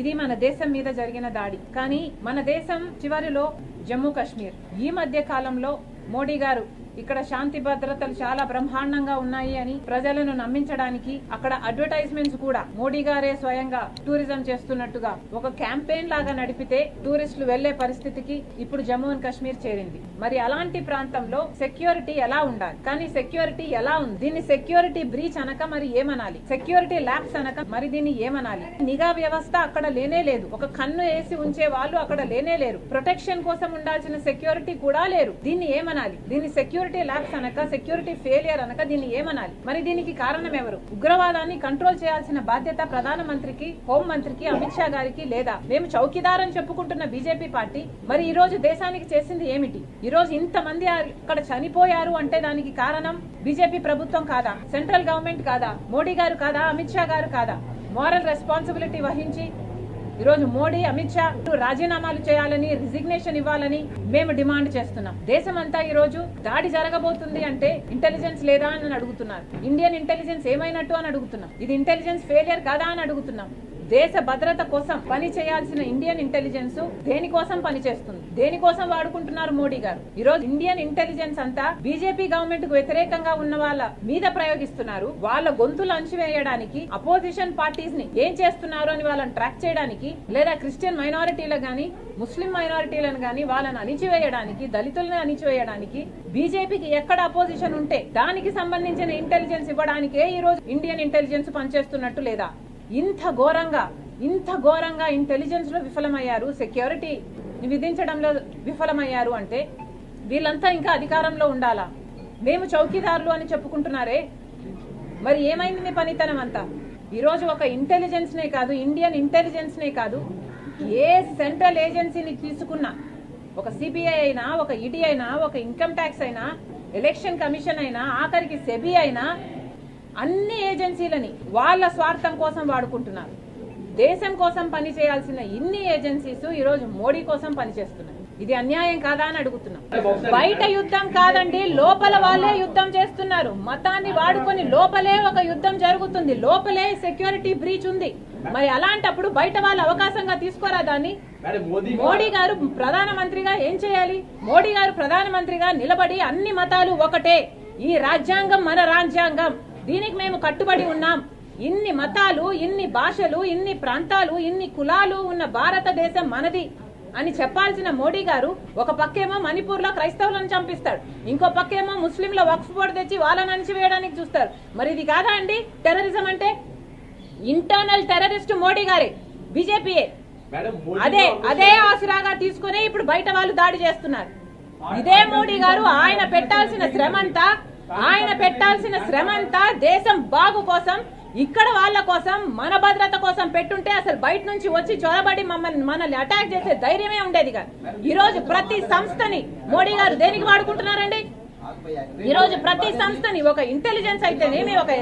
ఇది మన దేశం మీద జరిగిన దాడి. కానీ మన దేశం చివరిలో జమ్మూ కాశ్మీర్. ఈ మధ్య కాలంలో మోడీ గారు ఇక్కడ శాంతి భద్రతలు చాలా బ్రహ్మాండంగా ఉన్నాయి అని ప్రజలను నమ్మించడానికి అక్కడ అడ్వర్టైజ్మెంట్స్ కూడా మోడీ గారే స్వయంగా టూరిజం చేస్తున్నట్టుగా ఒక క్యాంపెయిన్ లాగా నడిపితే టూరిస్టులు వెళ్లే పరిస్థితికి ఇప్పుడు జమ్మూ అండ్ కాశ్మీర్ చేరింది. మరి అలాంటి ప్రాంతంలో సెక్యూరిటీ ఎలా ఉండాలి? కానీ సెక్యూరిటీ ఎలా ఉంది? దీన్ని సెక్యూరిటీ బ్రీచ్ అనక మరి ఏమనాలి? సెక్యూరిటీ ల్యాబ్స్ అనక మరి దీన్ని ఏమనాలి? నిఘా వ్యవస్థ అక్కడ లేనే లేదు. ఒక కన్ను వేసి ఉంచే వాళ్ళు అక్కడ లేనే లేరు. ప్రొటెక్షన్ కోసం ఉండాల్సిన సెక్యూరిటీ కూడా లేరు. దీన్ని ఏమనాలి? దీన్ని సెక్యూరిటీ ల్యాబ్స్ అనక, సెక్యూరిటీ ఫెయిలియర్ అనక దీన్ని ఏమనాలి? మరి దీనికి కారణం ఎవరు? ఉగ్రవాదాన్ని కంట్రోల్ చేయాల్సిన బాధ్యత ప్రధానమంత్రికి, హోంమంత్రికి, అమిత్ షా గారికి లేదా? మేము చౌకీదార్ అని చెప్పుకుంటున్న బీజేపీ పార్టీ మరి ఈ రోజు దేశానికి చేసింది ఏమిటి? ఈ రోజు ఇంతమంది అక్కడ చనిపోయారు అంటే దానికి కారణం బీజేపీ ప్రభుత్వం కాదా? సెంట్రల్ గవర్నమెంట్ కాదా? మోడీ గారు కాదా? అమిత్ షా గారు కాదా? మోరల్ రెస్పాన్సిబిలిటీ వహించి ఈరోజు మోడీ, అమిత్ షా రాజీనామాలు చేయాలని, రిజిగ్నేషన్ ఇవ్వాలని మేము డిమాండ్ చేస్తున్నాం. దేశమంతా ఈ రోజు దాడి జరగబోతుంది అంటే ఇంటెలిజెన్స్ లేదా అని అడుగుతున్నారు. ఇండియన్ ఇంటెలిజెన్స్ ఏమైనట్టు అని అడుగుతున్నాం. ఇది ఇంటెలిజెన్స్ ఫెయిలియర్ కాదా అని అడుగుతున్నాం. దేశ భద్రత కోసం పని చేయాల్సిన ఇండియన్ ఇంటెలిజెన్స్ దేనికోసం పనిచేస్తుంది? దేనికోసం వాడుకుంటున్నారు మోడీ గారు? ఈ రోజు ఇండియన్ ఇంటెలిజెన్స్ అంతా బీజేపీ గవర్నమెంట్ కు వ్యతిరేకంగా ఉన్న వాళ్ళ మీద ప్రయోగిస్తున్నారు. వాళ్ళ గొంతులు అణచివేయడానికి, అపోజిషన్ పార్టీస్ ని ఏం చేస్తున్నారు అని వాళ్ళని ట్రాక్ చేయడానికి, లేదా క్రిస్టియన్ మైనారిటీలకు గాని, ముస్లిం మైనారిటీలను గాని వాళ్ళని అణిచివేయడానికి, దళితులను అణిచివేయడానికి బీజేపీకి ఎక్కడ అపోజిషన్ ఉంటే దానికి సంబంధించిన ఇంటెలిజెన్స్ ఇవ్వడానికే ఈ రోజు ఇండియన్ ఇంటెలిజెన్స్ పనిచేస్తున్నట్టు లేదా? ఇంత ఘోరంగా ఇంటెలిజెన్స్ లో విఫలమయ్యారు, సెక్యూరిటీ విధించడంలో విఫలమయ్యారు అంటే వీళ్ళంతా ఇంకా అధికారంలో ఉండాలా? మేము చౌకీదారులు అని చెప్పుకుంటున్నారే, మరి ఏమైంది మీ పనితనం అంతా? ఈ రోజు ఒక ఇంటెలిజెన్స్ నే కాదు, ఇండియన్ ఇంటెలిజెన్స్ నే కాదు, ఏ సెంట్రల్ ఏజెన్సీని తీసుకున్నా, ఒక సిబిఐ అయినా, ఒక ఈడీ అయినా, ఒక ఇన్కమ్ ట్యాక్స్ అయినా, ఎలక్షన్ కమిషన్ అయినా, ఆఖరికి సెబీ అయినా, అన్ని ఏజెన్సీలని వాళ్ళ స్వార్థం కోసం వాడుకుంటున్నారు. దేశం కోసం పని చేయాల్సిన ఇన్ని ఏజెన్సీస్ ఈ రోజు మోడీ కోసం పనిచేస్తున్నాయి. ఇది అన్యాయం కాదా అని అడుగుతున్నాం. బయట యుద్ధం కాదండి, లోపల వాళ్ళే యుద్ధం చేస్తున్నారు. మతాన్ని వాడుకొని లోపలే ఒక యుద్ధం జరుగుతుంది, లోపలే సెక్యూరిటీ బ్రీచ్ ఉంది. మరి అలాంటప్పుడు బయట వాళ్ళు అవకాశంగా తీసుకోరా దాన్ని? మోడీ గారు ప్రధానమంత్రిగా ఏం చేయాలి? మోడీ గారు ప్రధానమంత్రిగా నిలబడి అన్ని మతాలు ఒకటే, ఈ రాజ్యాంగం మన రాజ్యాంగం, దీనికి మేము కట్టుబడి ఉన్నాం, ఇన్ని మతాలు, ఇన్ని భాషలు, ఇన్ని ప్రాంతాలు, ఇన్ని కులాలు ఉన్న భారతదేశం మనది అని చెప్పాల్సిన మోడీ గారు ఒక పక్కేమో మణిపూర్ లో క్రైస్తవులను చంపిస్తాడు, ఇంకో పక్కేమో ముస్లింల వక్ఫ్ బోర్డు తెచ్చి వాళ్ళని అణిచివేయడానికి చూస్తారు. మరి ఇది కాదా అండి టెర్రరిజం అంటే? ఇంటర్నల్ టెర్రరిస్ట్ మోడీ గారే, బీజేపీయే. అదే ఆసరాగా తీసుకునే ఇప్పుడు బయట వాళ్ళు దాడి చేస్తున్నారు. ఇదే మోడీ గారు ఆయన పెట్టాల్సిన శ్రమంతా దేశం బాగు కోసం, ఇక్కడ వాళ్ళ కోసం, మన భద్రత కోసం పెట్టుంటే అసలు బయట నుంచి వచ్చి చొరబడి మనల్ని అటాక్ చేసే ధైర్యమే ఉండేది కాదు. ఈ రోజు ప్రతి సంస్థని మోడీ గారు దేనికి వాడుకుంటున్నారండి? ఈ రోజు ప్రతి సంస్థని, ఒక ఇంటెలిజెన్స్ అయితేనేమి, ఒక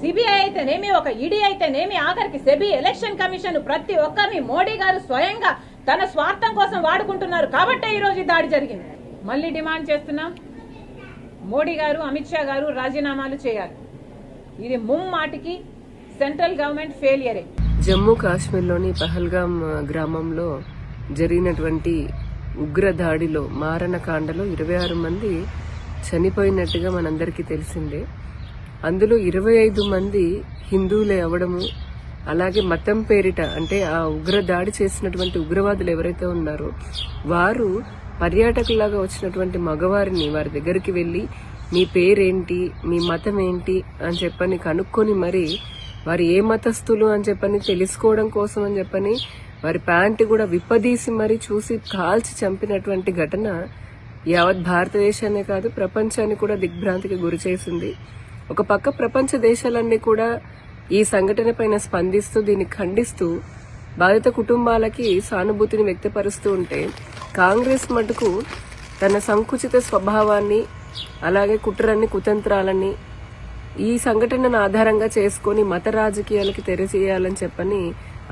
సిబిఐ అయితేనేమి, ఒక ఈడీ అయితేనేమి, ఆఖరికి సెబీ, ఎలక్షన్ కమిషన్, ప్రతి ఒక్కరిని మోడీ గారు స్వయంగా తన స్వార్థం కోసం వాడుకుంటున్నారు. కాబట్టే ఈ రోజు దాడి జరిగింది. మళ్ళీ డిమాండ్ చేస్తున్నాం, మోడీ గారు, అమిత్ షా గారు రాజీనామాలు చేయాలి. ఇది ముమ్మాటికి సెంట్రల్ గవర్నమెంట్ ఫెయిలియరే. జమ్మూ కాశ్మీర్లోని పహల్గామ్ గ్రామంలో జరిగినటువంటి ఉగ్ర దాడిలో, మారణకాండలో 26 మంది చనిపోయినట్టుగా మనందరికీ తెలిసిందే. అందులో 25 మంది హిందువులే అవడము, అలాగే మతం పేరిట, అంటే ఆ ఉగ్ర దాడి చేసినటువంటి ఉగ్రవాదులు ఎవరైతే ఉన్నారో వారు పర్యాటకులాగా వచ్చినటువంటి మగవారిని వారి దగ్గరికి వెళ్లి మీ పేరేంటి, మీ మతం ఏంటి అని చెప్పని కనుక్కొని మరి వారు ఏ మతస్థులు అని చెప్పని తెలుసుకోవడం కోసం అని చెప్పని వారి ప్యాంటు కూడా విప్పదీసి మరి చూసి కాల్చి చంపినటువంటి ఘటన యావత్ భారతదేశాన్ని కాదు ప్రపంచాన్ని కూడా దిగ్భ్రాంతికి గురి చేసింది. ఒక పక్క ప్రపంచ దేశాలన్నీ కూడా ఈ సంఘటన పైన స్పందిస్తూ దీన్ని ఖండిస్తూ బాధిత కుటుంబాలకి సానుభూతిని వ్యక్తపరుస్తూ ఉంటే, కాంగ్రెస్ మటుకు తన సంకుచిత స్వభావాన్ని, అలాగే కుట్రన్ని, కుతంత్రాలని ఈ సంఘటనను ఆధారంగా చేసుకుని మత రాజకీయాలకి తెరచేయాలని చెప్పని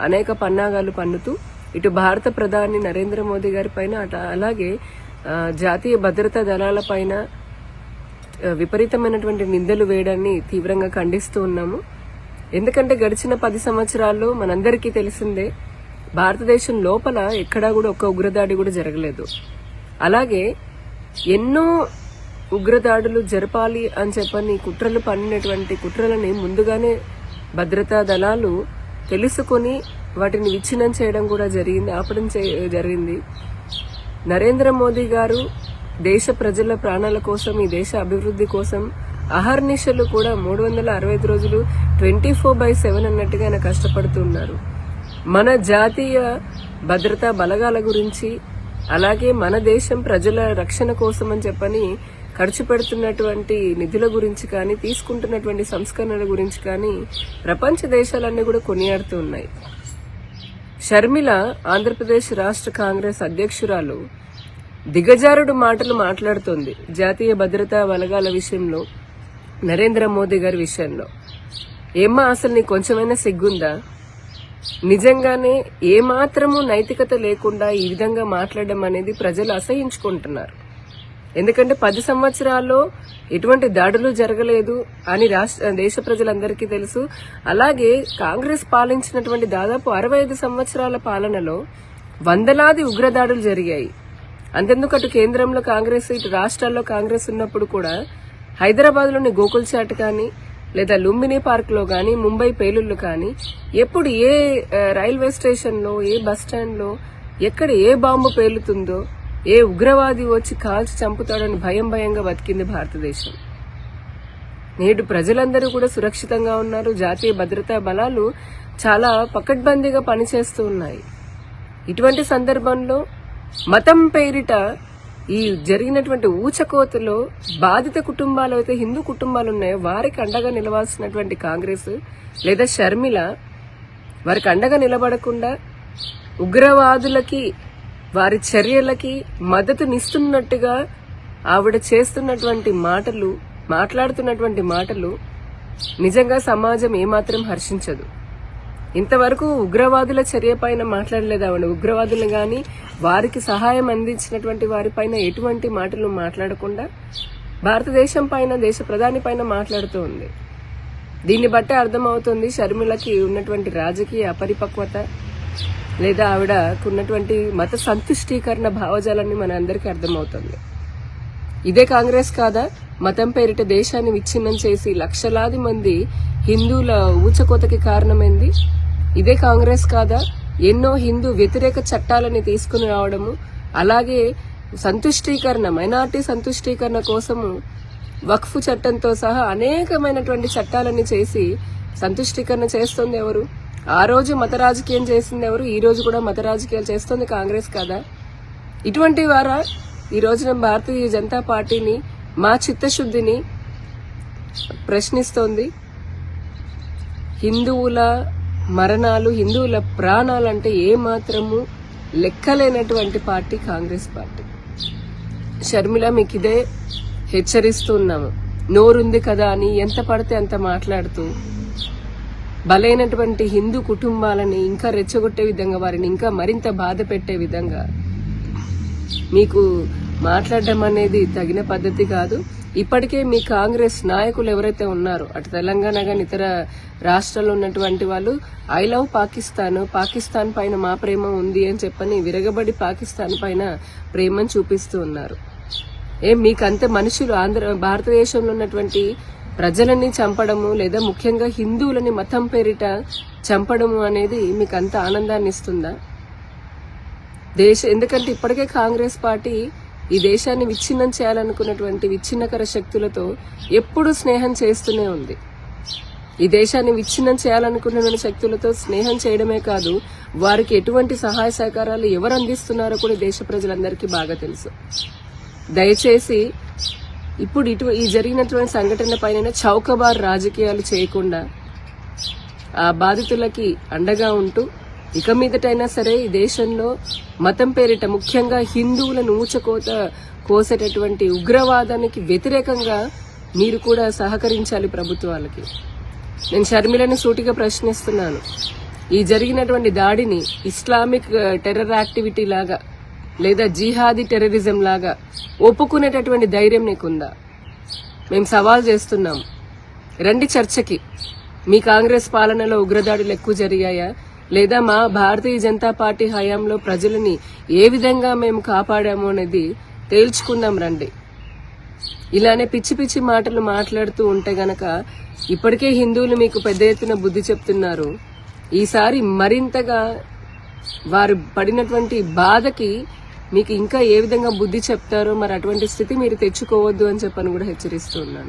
అనేక పన్నాగాలు పన్నుతూ ఇటు భారత ప్రధాని నరేంద్ర మోదీ గారి పైన, అలాగే జాతీయ భద్రతా దళాల పైన విపరీతమైనటువంటి నిందలు వేయడాన్ని తీవ్రంగా ఖండిస్తూ ఉన్నాము. ఎందుకంటే గడిచిన 10 సంవత్సరాల్లో మనందరికీ తెలిసిందే భారతదేశం లోపల ఎక్కడా కూడా ఒక్క ఉగ్రదాడి కూడా జరగలేదు. అలాగే ఎన్నో ఉగ్రదాడులు జరపాలి అని చెప్పని కుట్రలు పన్నినటువంటి కుట్రలని ముందుగానే భద్రతా దళాలు తెలుసుకొని వాటిని విచ్ఛిన్నం చేయడం కూడా జరిగింది, ఆపడం జరిగింది. నరేంద్ర మోదీ గారు దేశ ప్రజల ప్రాణాల కోసం, ఈ దేశ అభివృద్ధి కోసం అహర్నిశలు కూడా 365 రోజులు 24/7 అన్నట్టుగా ఆయన కష్టపడుతున్నారు. మన జాతీయ భద్రతా బలగాల గురించి, అలాగే మన దేశం ప్రజల రక్షణ కోసం అని చెప్పని ఖర్చు పెడుతున్నటువంటి నిధుల గురించి కానీ, తీసుకుంటున్నటువంటి సంస్కరణల గురించి కానీ ప్రపంచ దేశాలన్నీ కూడా కొనియాడుతూ ఉన్నాయి. షర్మిల ఆంధ్రప్రదేశ్ రాష్ట్ర కాంగ్రెస్ అధ్యక్షురాలు దిగజారుడు మాటలు మాట్లాడుతోంది జాతీయ భద్రతా బలగాల విషయంలో, నరేంద్ర మోదీ గారి విషయంలో. ఏమ్మా, అసలు నీకు కొంచెమైనా సిగ్గుందా? నిజంగానే ఏమాత్రము నైతికత లేకుండా ఈ విధంగా మాట్లాడడం అనేది ప్రజలు అసహించుకుంటున్నారు. ఎందుకంటే 10 సంవత్సరాల్లో ఎటువంటి దాడులు జరగలేదు అని దేశ ప్రజలందరికీ తెలుసు. అలాగే కాంగ్రెస్ పాలించినటువంటి దాదాపు 65 సంవత్సరాల పాలనలో వందలాది ఉగ్రదాడులు జరిగాయి. అంతెందుకు, అటు కేంద్రంలో కాంగ్రెస్, ఇటు రాష్ట్రాల్లో కాంగ్రెస్ ఉన్నప్పుడు కూడా హైదరాబాద్లోని గోకుల్చాట్ కానీ, లేదా లుంబిని పార్క్ లో కానీ, ముంబై పేలుళ్లు కానీ, ఎప్పుడు ఏ రైల్వే స్టేషన్ లో, ఏ బస్ స్టాండ్ లో, ఎక్కడ ఏ బాంబు పేలుతుందో, ఏ ఉగ్రవాది వచ్చి కాల్చి చంపుతాడని భయంగా బతికింది భారతదేశం. నేడు ప్రజలందరూ కూడా సురక్షితంగా ఉన్నారు. జాతీయ భద్రతా బలాలు చాలా పకడ్బందీగా పనిచేస్తూ ఉన్నాయి. ఇటువంటి సందర్భంలో మతం పేరిట ఈ జరిగినటువంటి ఊచకోతలో బాధిత కుటుంబాలు అయితే హిందూ కుటుంబాలు ఉన్నాయో వారికి అండగా నిలవాల్సినటువంటి కాంగ్రెస్ లేదా షర్మిల వారికి అండగా నిలబడకుండా ఉగ్రవాదులకి, వారి చర్యలకి మద్దతునిస్తున్నట్టుగా ఆవిడ చేస్తున్నటువంటి మాటలు, మాట్లాడుతున్నటువంటి మాటలు నిజంగా సమాజం ఏమాత్రం హర్షించదు. ఇంతవరకు ఉగ్రవాదుల చర్య పైన మాట్లాడలేదు ఆవిడ. ఉగ్రవాదులు గాని, వారికి సహాయం అందించినటువంటి వారిపైన ఎటువంటి మాటలు మాట్లాడకుండా భారతదేశం పైన, దేశ ప్రధాని పైన మాట్లాడుతూ ఉంది. దీన్ని బట్టే అర్థమవుతుంది షర్మిలకి ఉన్నటువంటి రాజకీయ అపరిపక్వత, లేదా ఆవిడకున్నటువంటి మత సంతుష్టీకరణ భావజాలాన్ని మన అందరికీ అర్థమవుతుంది. ఇదే కాంగ్రెస్ కాదా మతం పేరిట దేశాన్ని విచ్ఛిన్నం చేసి లక్షలాది మంది హిందువుల ఊచకోతకి కారణమైంది? ఇదే కాంగ్రెస్ కాదా ఎన్నో హిందూ వ్యతిరేక చట్టాలని తీసుకుని రావడము, అలాగే సంతుష్టీకరణ, మైనార్టీ సంతుష్టీకరణ కోసము వక్ఫ్ చట్టంతో సహా అనేకమైనటువంటి చట్టాలని చేసి సంతుష్టీకరణ చేస్తుంది ఎవరు? ఆ రోజు మత రాజకీయం చేసింది ఎవరు? ఈ రోజు కూడా మత రాజకీయాలు చేస్తుంది కాంగ్రెస్ కాదా? ఇటువంటి వారా ఈ రోజున భారతీయ జనతా పార్టీని, మా చిత్తశుద్ధిని ప్రశ్నిస్తోంది? హిందువుల మరణాలు, హిందువుల ప్రాణాలంటే ఏమాత్రము లెక్కలేనటువంటి పార్టీ కాంగ్రెస్ పార్టీ. షర్మిల, మీకు ఇదే హెచ్చరిస్తున్నాము. నోరుంది కదా అని ఎంత పడితే అంత మాట్లాడుతూ బలైనటువంటి హిందూ కుటుంబాలని ఇంకా రెచ్చగొట్టే విధంగా, వారిని ఇంకా మరింత బాధ పెట్టే విధంగా మీకు మాట్లాడడం అనేది తగిన పద్ధతి కాదు. ఇప్పటికే మీ కాంగ్రెస్ నాయకులు ఎవరైతే ఉన్నారో, అటు తెలంగాణ గాని ఇతర రాష్ట్రాల్లో ఉన్నటువంటి వాళ్ళు ఐ లవ్ పాకిస్తాన్, పాకిస్తాన్ పైన మా ప్రేమ ఉంది అని చెప్పని విరగబడి పాకిస్తాన్ పైన ప్రేమను చూపిస్తూ ఉన్నారు. మీకంత మనుషులు భారతదేశంలో ఉన్నటువంటి ప్రజలని చంపడము, లేదా ముఖ్యంగా హిందువులని మతం పేరిట చంపడము అనేది మీకు అంత ఆనందాన్ని ఇస్తుందా? ఎందుకంటే ఇప్పటికే కాంగ్రెస్ పార్టీ ఈ దేశాన్ని విచ్ఛిన్నం చేయాలనుకున్నటువంటి విచ్ఛిన్నకర శక్తులతో ఎప్పుడూ స్నేహం చేస్తూనే ఉంది. ఈ దేశాన్ని విచ్ఛిన్నం చేయాలనుకున్న శక్తులతో స్నేహం చేయడమే కాదు, వారికి ఎటువంటి సహాయ సహకారాలు ఎవరు అందిస్తున్నారో కూడా దేశ ప్రజలందరికీ బాగా తెలుసు. దయచేసి ఇప్పుడు ఈ జరిగినటువంటి సంఘటన పైన చౌకబార్ రాజకీయాలు చేయకుండా ఆ బాధితులకి అండగా ఉంటూ ఇక మీదటైనా సరే ఈ దేశంలో మతం పేరిట ముఖ్యంగా హిందువులను కోసేటటువంటి ఉగ్రవాదానికి వ్యతిరేకంగా మీరు కూడా సహకరించాలి ప్రభుత్వాలకి. నేను షర్మిలను సూటిగా ప్రశ్నిస్తున్నాను. ఈ జరిగినటువంటి దాడిని ఇస్లామిక్ టెర్రర్ యాక్టివిటీ లాగా, లేదా జిహాదీ టెర్రరిజం లాగా ఒప్పుకునేటటువంటి ధైర్యం నీకుందా? మేము సవాల్ చేస్తున్నాం. రండి చర్చకి. మీ కాంగ్రెస్ పాలనలో ఉగ్రదాడులు ఎక్కువ జరిగాయా? లేదా మా భారతీయ జనతా పార్టీ హయాంలో ప్రజలని ఏ విధంగా మేము కాపాడాము అనేది తేల్చుకుందాం రండి. ఇలానే పిచ్చి పిచ్చి మాటలు మాట్లాడుతూ ఉంటే గనక ఇప్పటికే హిందువులు మీకు పెద్ద ఎత్తున బుద్ధి చెప్తున్నారు. ఈసారి మరింతగా వారు పడినటువంటి బాధకి మీకు ఇంకా ఏ విధంగా బుద్ధి చెప్తారో మరి అటువంటి స్థితి మీరు తెచ్చుకోవద్దు అని చెప్పని కూడా హెచ్చరిస్తూ ఉన్నాను.